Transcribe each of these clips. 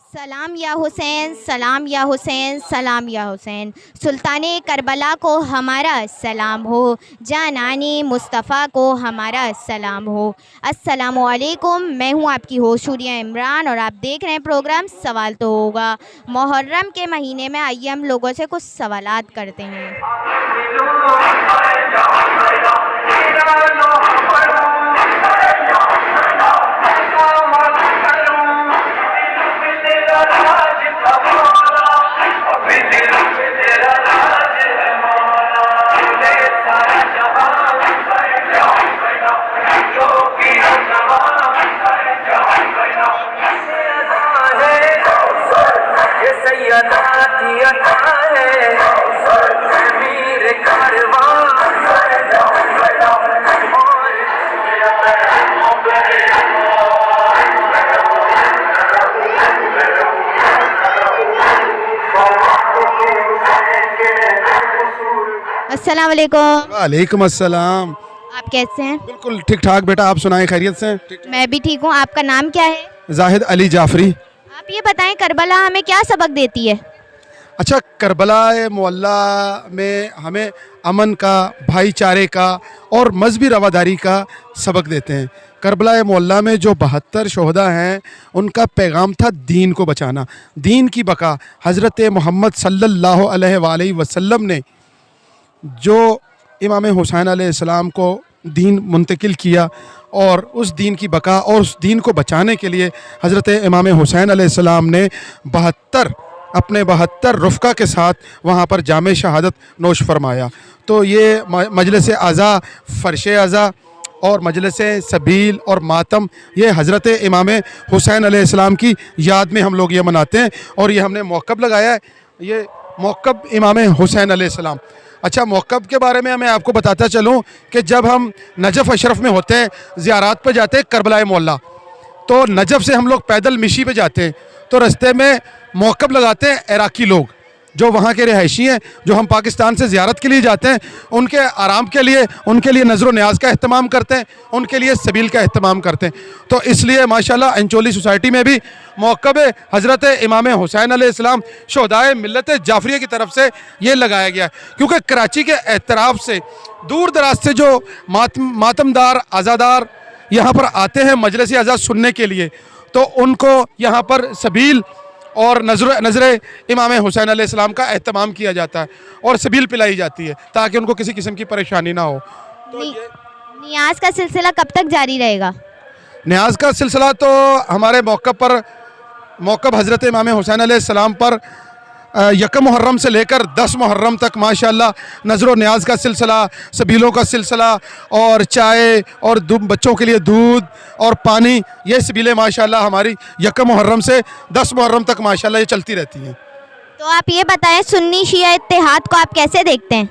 सलाम या हुसैन, सलाम या हुसैन, सलाम या हुसैन। सुल्ताने करबला को हमारा सलाम हो, जानानी मुस्तफ़ा को हमारा सलाम हो। अस्सलामु अलैकुम, मैं हूँ आपकी होस्ट हुरिया इमरान और आप देख रहे हैं प्रोग्राम सवाल तो होगा। मुहर्रम के महीने में आइए हम लोगों से कुछ सवालात करते हैं। अस्सलाम वालेकुम। वालेकुम अस्सलाम। आप कैसे हैं? बिल्कुल ठीक ठाक बेटा, आप सुनाएं खैरियत से? मैं भी ठीक हूँ। आपका नाम क्या है? जाहिद अली जाफरी। आप ये बताएं करबला हमें क्या सबक देती है? अच्छा, करबला मोहल्ला में हमें अमन का, भाईचारे का और मजहबी रवादारी का सबक देते हैं। करबला मोहल्ला में जो 72 शोहदा हैं उनका पैगाम था दीन को बचाना, दीन की बका। हज़रत मोहम्मद सल्लल्लाहु अलैहि वसल्लम ने जो इमाम हुसैन अलैहिस्सलाम को दीन मुंतकिल किया और उस दीन की बका और उस दीन को बचाने के लिए हज़रत इमाम हुसैन अलैहिस्सलाम ने 72 रुफ़क़ा के साथ वहाँ पर जामे शहादत नोश फरमाया। तो ये मजलिस आज़ा, फ़र्श आज़ा और मजलिस सबील और मातम, ये हज़रत इमाम हुसैन अलैहिस्सलाम की याद में हम लोग ये मनाते हैं और ये हमने मौक़ब लगाया है, ये मौक़ब इमाम हुसैन अलैहिस्सलाम। अच्छा, मौक़ब के बारे में मैं आपको बताता चलूँ कि जब हम नजफ़ अशरफ में होते हैं, ज़ियारत पे जाते हैं करबला मोहल्ला, तो नजफ़ से हम लोग पैदल मिशी पे जाते हैं, तो रास्ते में मौक़ब लगाते हैं इराक़ी लोग जो वहाँ के रिहायशी हैं, जो हम पाकिस्तान से ज़ियारत के लिए जाते हैं, उनके आराम के लिए, उनके लिए नज़र न्याज का अहतमाम करते हैं, उनके लिए सबील का अहतमाम करते हैं। तो इसलिए माशाल्लाह अंचोली सोसाइटी में भी मौक़ब हज़रत इमाम हुसैन अलैहिस्सलाम शोहदाए मिल्लत जाफरिया की तरफ से ये लगाया गया है, क्योंकि कराची के एतराफ़ से दूर दराज से जो मातमदार आज़ादार यहाँ पर आते हैं मजलिस आज़ा सुनने के लिए, तो उनको यहाँ पर सबील और नज़र इमाम हुसैन अलैहिस्सलाम का एहतमाम किया जाता है और सबील पिलाई जाती है ताकि उनको किसी किस्म की परेशानी ना हो। तो नियाज का सिलसिला कब तक जारी रहेगा? न्याज का सिलसिला तो हमारे मौक़ब हज़रत इमाम हुसैन अलैहिस्सलाम पर 1 मुहर्रम से लेकर 10 मुहर्रम तक माशाल्लाह नज़र न्याज का सिलसिला, सबीलों का सिलसिला और चाय और बच्चों के लिए दूध और पानी, ये सबीलें माशाल्लाह हमारी 1 मुहर्रम से 10 मुहर्रम तक माशाल्लाह ये चलती रहती हैं। तो आप ये बताएं सुन्नी शिया इत्तेहाद को आप कैसे देखते हैं?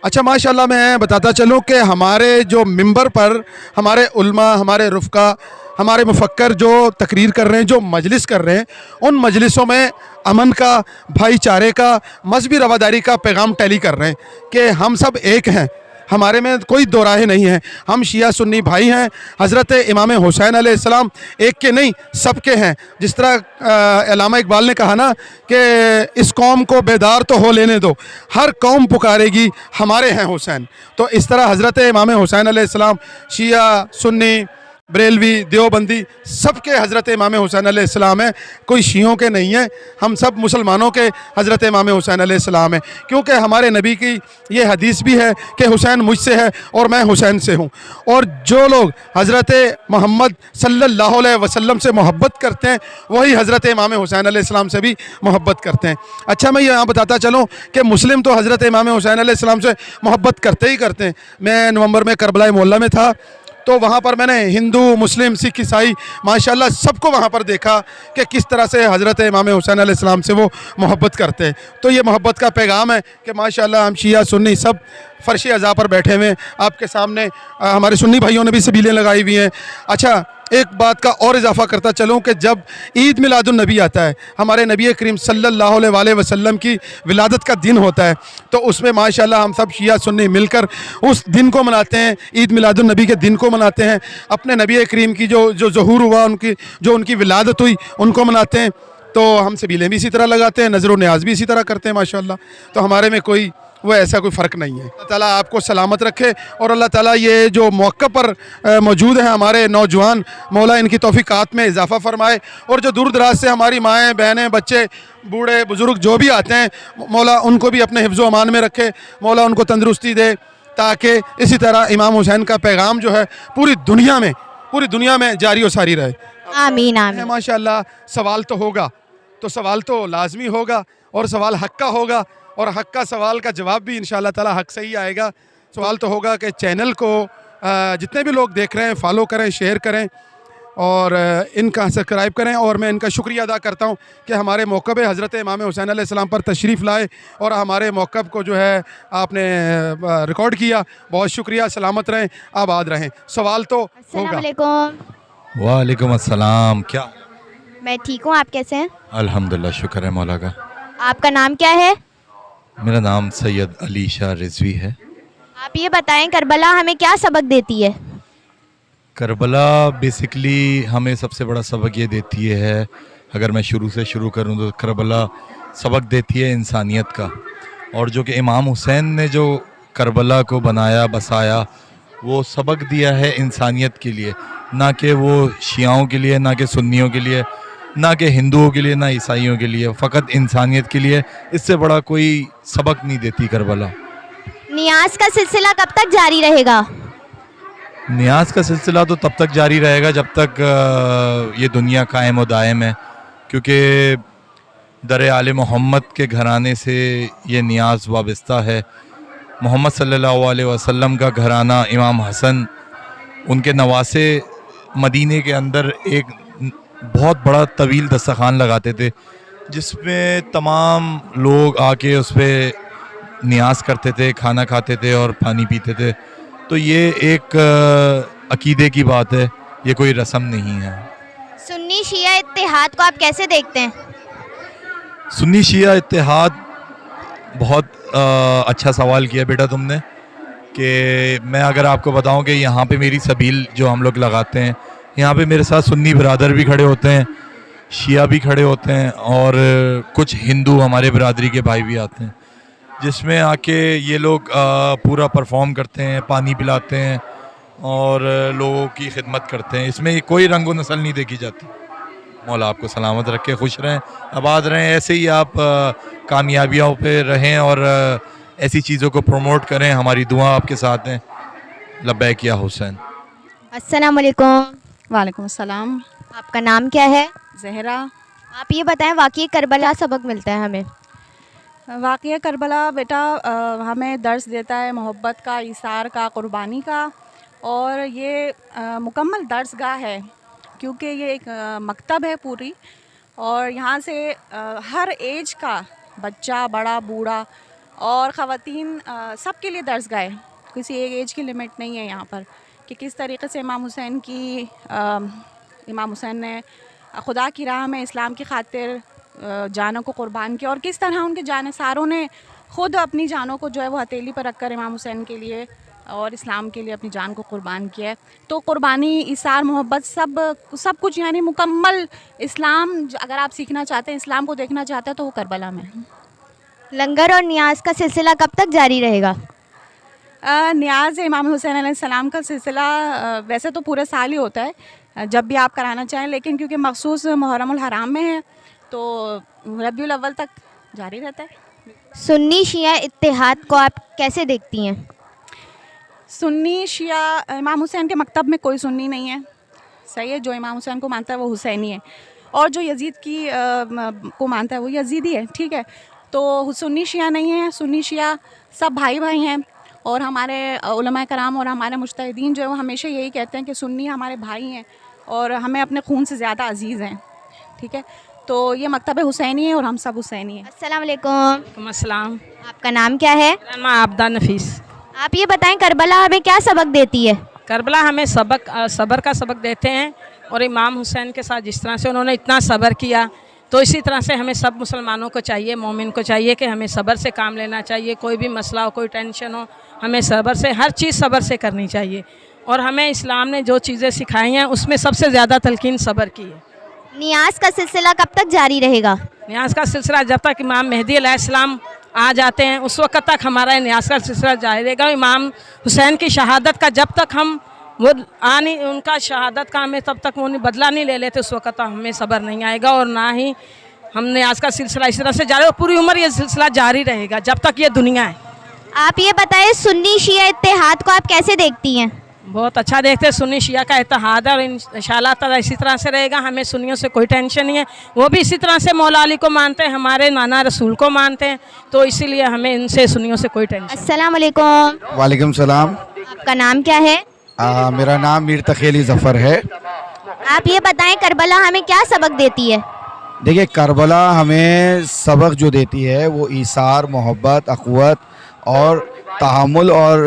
अच्छा, माशाल्लाह मैं बताता चलूँ कि हमारे जो मिंबर पर हमारे उल्मा, हमारे रुफ़क़ा, हमारे मुफ़क्कर जो तकरीर कर रहे हैं, जो मजलिस कर रहे हैं, उन मजलिसों में अमन का, भाईचारे का, मजहबी रवादारी का पैगाम टैली कर रहे हैं कि हम सब एक हैं, हमारे में कोई दो राहें नहीं हैं, हम शिया सुन्नी भाई हैं। हज़रत इमाम हुसैन अलैहिस्सलाम एक के नहीं सब के हैं। जिस तरह अल्लामा इकबाल ने कहा ना कि इस कौम को बेदार तो हो लेने दो, हर कौम पुकारेगी हमारे हैं हुसैन। तो इस तरह हज़रत इमाम हुसैन अलैहिस्सलाम शिया सुन्नी बरेलवी देवबंदी सबके हज़रत इमाम हुसैन अलैहिस्सलाम है, कोई शियों के नहीं है, हम सब मुसलमानों के हज़रत इमाम हुसैन अलैहिस्सलाम है। क्योंकि हमारे नबी की ये हदीस भी है कि हुसैन मुझसे है और मैं हुसैन से हूँ। और जो लोग हज़रत मोहम्मद सल्लल्लाहु अलैहि वसल्लम से मोहब्बत करते हैं वही हज़रत इमाम हुसैन अलैहिस्सलाम से भी मोहब्बत करते हैं। अच्छा, मैं यहाँ बताता चलूँ कि मुस्लिम तो हज़रत इमाम हुसैन अलैहिस्सलाम से मोहब्बत करते ही करते हैं। मैं नवंबर में करबला मोहल्ला में था, तो वहाँ पर मैंने हिंदू, मुस्लिम, सिख, ईसाई माशाल्लाह सबको वहाँ पर देखा कि किस तरह से हज़रत इमाम हुसैन अलैहिस्सलाम से वो मोहब्बत करते हैं। तो ये मोहब्बत का पैगाम है कि माशाल्लाह हम शिया सुन्नी सब फ़र्श अज़ा पर बैठे हुए हैं। आपके सामने हमारे सुन्नी भाइयों ने भी सबीलें लगाई हुई हैं। अच्छा, एक बात का और इजाफ़ा करता चलूँ कि जब ईद मिलादुन नबी आता है, हमारे नबी करीम सल्लल्लाहु अलैहि वसल्लम की विलादत का दिन होता है, तो उसमें माशाल्लाह हम सब शिया सुन्नी मिलकर उस दिन को मनाते हैं, ईद मिलादुन नबी के दिन को मनाते हैं। अपने नबी करीम की जो ज़हूर हुआ, उनकी जो उनकी विलादत हुई उनको मनाते हैं। तो हम सबीलें भी इसी तरह लगाते हैं, नज़र व न्याज भी इसी तरह करते हैं माशाल्लाह। तो हमारे में कोई वो ऐसा कोई फ़र्क नहीं है। अल्लाह ताला आपको सलामत रखे और अल्लाह ताला ये जो मौक़ा पर मौजूद हैं हमारे नौजवान, मौला इनकी तौफ़ीक़ात में इजाफ़ा फ़रमाए और जो दूर दराज से हमारी माएँ बहनें बच्चे बूढ़े बुज़ुर्ग जो भी आते हैं, मौला उनको भी अपने हिफ्ज़ व अमान में रखे, मौला उनको तंदुरुस्ती दे, ताकि इसी तरह इमाम हुसैन का पैगाम जो है पूरी दुनिया में जारी व सारी रहे। आमीन आमीन। माशाल्लाह सवाल तो होगा, तो सवाल तो लाजमी होगा और सवाल हक का होगा और हक का सवाल का जवाब भी इंशाअल्लाह ताला हक से ही आएगा। सवाल तो होगा कि चैनल को जितने भी लोग देख रहे हैं फॉलो करें, शेयर करें और इनका सब्सक्राइब करें। और मैं इनका शुक्रिया अदा करता हूँ कि हमारे मौक़िब हज़रत इमाम हुसैन अलैहिस्सलाम पर तशरीफ़ लाए और हमारे मौक़िब को जो है आपने रिकॉर्ड किया। बहुत शुक्रिया, सलामत रहें, आबाद रहें। सवाल तो अस्सलाम होगा। वालेकुम। वालेकुम अस्सलाम। क्या? मैं ठीक हूँ, आप कैसे हैं? अल्हम्दुलिल्लाह, शुक्र है मौला का। आपका नाम क्या है? मेरा नाम सैयद अली शाह रिजवी है। आप ये बताएं करबला हमें क्या सबक देती है? करबला बेसिकली हमें सबसे बड़ा सबक ये देती है, अगर मैं शुरू से शुरू करूँ तो करबला सबक देती है इंसानियत का। और जो कि इमाम हुसैन ने जो करबला को बनाया बसाया, वो सबक दिया है इंसानियत के लिए, ना कि वो शियाओं के लिए, ना कि सुन्नियों के लिए, ना कि हिंदुओं के लिए, ना ईसाइयों के लिए, फ़कत इंसानियत के लिए। इससे बड़ा कोई सबक नहीं देती करबला। नियाज का सिलसिला कब तक जारी रहेगा? नियाज का सिलसिला तो तब तक जारी रहेगा जब तक ये दुनिया कायम व दायम है, क्योंकि दर आले मोहम्मद के घराने से ये नियाज वाबस्ता है। मोहम्मद सल्लल्लाहु अलैहि वसल्लम का घराना, इमाम हसन, उनके नवासे मदीने के अंदर एक बहुत बड़ा तवील दस्तरखान लगाते थे, जिसमें तमाम लोग आके उस पर नियाज करते थे, खाना खाते थे और पानी पीते थे। तो ये एक अकीदे की बात है, ये कोई रस्म नहीं है। सुन्नी शिया इत्तेहाद को आप कैसे देखते हैं? सुन्नी शिया इत्तेहाद, बहुत अच्छा सवाल किया बेटा तुमने। कि मैं अगर आपको बताऊं कि यहाँ पे मेरी सबील जो हम लोग लगाते हैं, यहाँ पे मेरे साथ सुन्नी बिरादर भी खड़े होते हैं, शिया भी खड़े होते हैं और कुछ हिंदू हमारे बिरादरी के भाई भी आते हैं, जिसमें आके ये लोग पूरा परफॉर्म करते हैं, पानी पिलाते हैं और लोगों की खिदमत करते हैं। इसमें कोई रंग व नस्ल नहीं देखी जाती। मौला आपको सलामत रखे, खुश रहें, आबाद रहें, ऐसे ही आप कामयाबियों पे रहें और ऐसी चीज़ों को प्रमोट करें। हमारी दुआ आपके साथ हैं। लब्बैक या हुसैन। अस्सलाम वालेकुम। वालेकुम अस्सलाम। आपका नाम क्या है? ज़हरा। आप ये बताएं वाकई करबला सबक मिलता है हमें? वाक़या करबला बेटा हमें दर्स देता है मोहब्बत का, ईसार का, क़ुरबानी का। और ये मुकम्मल दर्सगाह है, क्योंकि ये एक मकतब है पूरी, और यहाँ से हर एज का बच्चा, बड़ा, बूढ़ा और ख़वातीन सब के लिए दर्सगाह है। किसी एक एज की लिमिट नहीं है यहाँ पर, कि किस तरीक़े से इमाम हुसैन ने खुदा की राह में इस्लाम की खातिर जानों को क़ुरबान किया, और किस तरह उनके जानसारों ने ख़ुद अपनी जानों को जो है वो हथेली पर रखकर इमाम हुसैन के लिए और इस्लाम के लिए अपनी जान को क़ुरबान किया है। तो क़ुरबानी, इसार, मोहब्बत सब कुछ, यानी मुकम्मल इस्लाम अगर आप सीखना चाहते हैं, इस्लाम को देखना चाहते हैं, तो वो करबला में है। लंगर और नियाज का सिलसिला कब तक जारी रहेगा? नियाज़ इमाम हुसैन अलैहिस्सलाम का सिलसिला वैसे तो पूरे साल ही होता है, जब भी आप कराना चाहें, लेकिन क्योंकि मखसूस मुहर्रमुल हराम में है तो रबीउल अव्वल तक जारी रहता है। सुन्नी शिया इत्तेहाद को आप कैसे देखती हैं? सुन्नी शिया, इमाम हुसैन के मकतब में कोई सुन्नी नहीं है, सही है। जो इमाम हुसैन को मानता है वो हुसैनी है, और जो यजीद को मानता है वो यजीदी है, ठीक है। तो सुन्नी शिया नहीं है, सुन्नी शिया सब भाई भाई हैं। और हमारे उलमा कराम और हमारे मुज्तहिदीन जो है वो हमेशा यही कहते हैं कि सुन्नी हमारे भाई हैं और हमें अपने खून से ज़्यादा अजीज़ हैं, ठीक है। तो ये मकतब हुसैनी है और हम सब हुसैनी हैं। अस्सलाम वालेकुम। अस्सलाम। आपका नाम क्या है? मैं आबदा नफीस। आप ये बताएं करबला हमें क्या सबक देती है? करबला हमें सब्र का सबक देते हैं, और इमाम हुसैन के साथ जिस तरह से उन्होंने इतना सब्र किया, तो इसी तरह से हमें सब मुसलमानों को चाहिए, मोमिन को चाहिए कि हमें सब्र से काम लेना चाहिए। कोई भी मसला हो, कोई टेंशन हो, हमें सब्र से, हर चीज़ सब्र से करनी चाहिए। और हमें इस्लाम ने जो चीज़ें सिखाई हैं उसमें सबसे ज़्यादा तलकीन सब्र की है। नियाज का सिलसिला कब तक जारी रहेगा? न्याज का सिलसिला जब तक इमाम मेहदी अलैहिस्सलाम आ जाते हैं उस वक्त तक हमारा न्याज का सिलसिला जारी रहेगा। इमाम हुसैन की शहादत का जब तक हम वो नहीं उनका शहादत का हमें तब तक वो नहीं बदला नहीं ले लेते उस वक्त तक हमें सब्र नहीं आएगा और ना ही हमने आज का सिलसिला इस तरह से जारी और पूरी उम्र ये सिलसिला जारी रहेगा जब तक ये दुनिया है। आप ये बताएं सुन्नी शिया इत्तेहाद को आप कैसे देखती हैं? बहुत अच्छा देखते हैं, सुन्नी शिया का इत्तेहाद है और इंशाल्लाह ताला इसी तरह से रहेगा। हमें सुन्नियों से कोई टेंशन नहीं है, वो भी इसी तरह से मौला अली को मानते हैं, हमारे नाना रसूल को मानते हैं, तो इसीलिए हमें इनसे सुन्नियों से कोई टेंशन। अस्सलाम वालेकुम। वालेकुम सलाम। आपका नाम क्या है? मेरा नाम मीर तखीली ज़फ़र है। आप ये बताएं करबला हमें क्या सबक देती है? देखिए, करबला हमें सबक जो देती है वो ईसार, मोहब्बत, अख़ुवत और तहामुल और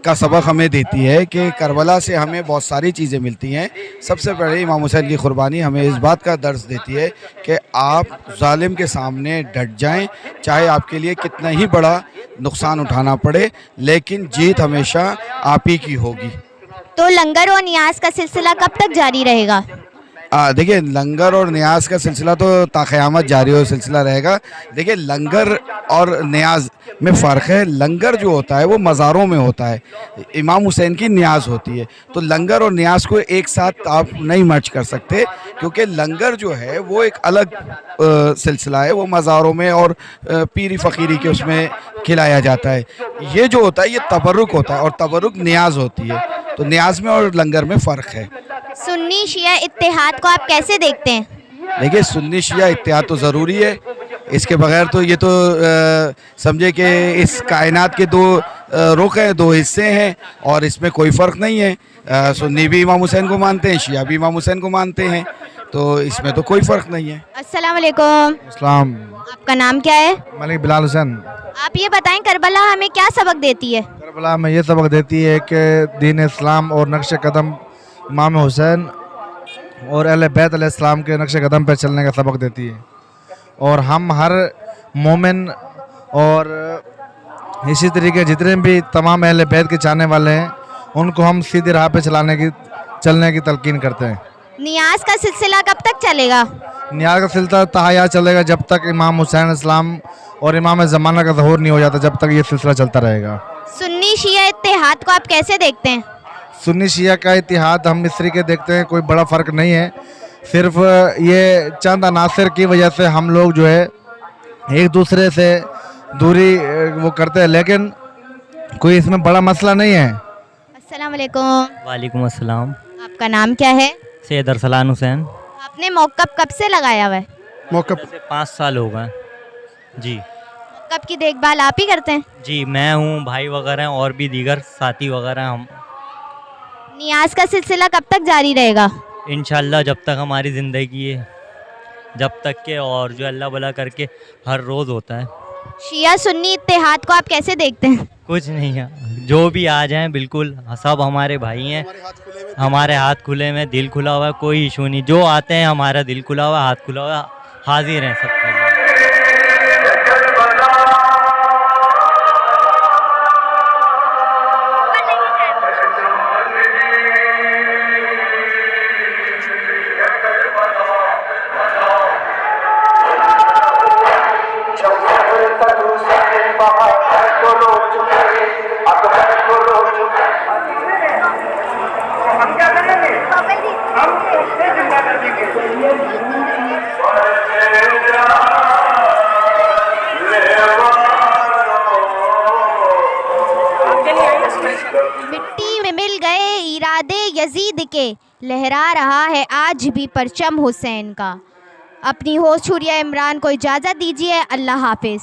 का सबक हमें देती है कि करबला से हमें बहुत सारी चीज़ें मिलती हैं। सबसे पहले इमाम हुसैन की क़ुरबानी हमें इस बात का दर्स देती है कि आप जालिम के सामने डट जाएं, चाहे आपके लिए कितना ही बड़ा नुकसान उठाना पड़े, लेकिन जीत हमेशा आप ही की होगी। तो लंगर और नियाज का सिलसिला कब तक जारी रहेगा? देखिए, लंगर और न्याज का सिलसिला तो ताक़यामत जारी हो सिलसिला रहेगा। देखिए, लंगर और न्याज में फ़र्क है। लंगर जो होता है वो मज़ारों में होता है, इमाम हुसैन की न्याज होती है। तो लंगर और न्याज को एक साथ आप नहीं मर्ज कर सकते, क्योंकि लंगर जो है वो एक अलग सिलसिला है, वो मज़ारों में और पीरी फ़कीरी के उसमें खिलाया जाता है। ये जो होता है ये तबरुक होता है और तबरुक न्याज होती है, तो न्याज में और लंगर में फ़र्क है। सुन्नी शिया इत्तेहाद को आप कैसे देखते हैं? देखिए, सुन्नी शिया इत्तेहाद तो ज़रूरी है, इसके बगैर तो ये तो समझे कि इस कायनात के दो रुख हैं, दो हिस्से हैं और इसमें कोई फ़र्क नहीं है। सुन्नी भी इमाम हुसैन को मानते हैं, शिया भी इमाम हुसैन को मानते हैं, तो इसमें तो कोई फ़र्क नहीं है। अस्सलाम वालेकुम। इस्लाम। आपका नाम क्या है? मलिक बिलाल हुसैन। आप ये बताएं करबला हमें क्या सबक देती है? करबला में ये सबक देती है कि दीन इस्लाम और नक्श कदम इमाम हुसैन और अहले बैत अलैहिस्सलाम के नक्श कदम पर चलने का सबक देती है, और हम हर मोमिन और इसी तरीके जितने भी तमाम अहले बैत के चाहने वाले हैं उनको हम सीधी राह पे चलने की तलकीन करते हैं। नियाज का सिलसिला कब तक चलेगा? नियाज का सिलसिला तहयात चलेगा जब तक इमाम हुसैन इस्लाम और इमाम ज़माना का ज़हूर नहीं हो जाता, जब तक ये सिलसिला चलता रहेगा। सुन्नी शिया इत्तेहाद को आप कैसे देखते हैं? सुन्नी शिया का इत्तेहाद हम इस तरीके देखते हैं, कोई बड़ा फ़र्क नहीं है, सिर्फ ये चंद अनासर की वजह से हम लोग जो है एक दूसरे से दूरी वो करते हैं, लेकिन कोई इसमें बड़ा मसला नहीं है। अस्सलाम वालेकुम। वालेकुम अस्सलाम। आपका नाम क्या है? सैयद अरसलान हुसैन। आपने मौक़िफ़ कब से लगाया हुआ है? मौक़िफ़ 5 साल हो गए जी। मौक़िफ़ की देखभाल आप ही करते हैं? जी, मैं हूँ, भाई वगैरह हैं और भी दीगर साथी वगैरह हम। नियाज का सिलसिला कब तक जारी रहेगा? इंशाल्लाह जब तक हमारी ज़िंदगी है, जब तक के, और जो अल्लाह भला करके हर रोज़ होता है। शिया सुन्नी इत्तेहाद को आप कैसे देखते हैं? कुछ नहीं है, जो भी आ जाएं बिल्कुल सब हमारे भाई हैं, हमारे हाथ खुले में, दिल खुला हुआ है, कोई इशू नहीं। जो आते हैं हमारा दिल खुला हुआ, हाथ खुला हुआ, हाजिर हैं सबके लिए। मिट्टी में मिल गए इरादे यजीद के, लहरा रहा है आज भी परचम हुसैन का। अपनी होस्ट हुरिया इमरान को इजाज़त दीजिए। अल्लाह हाफिज़।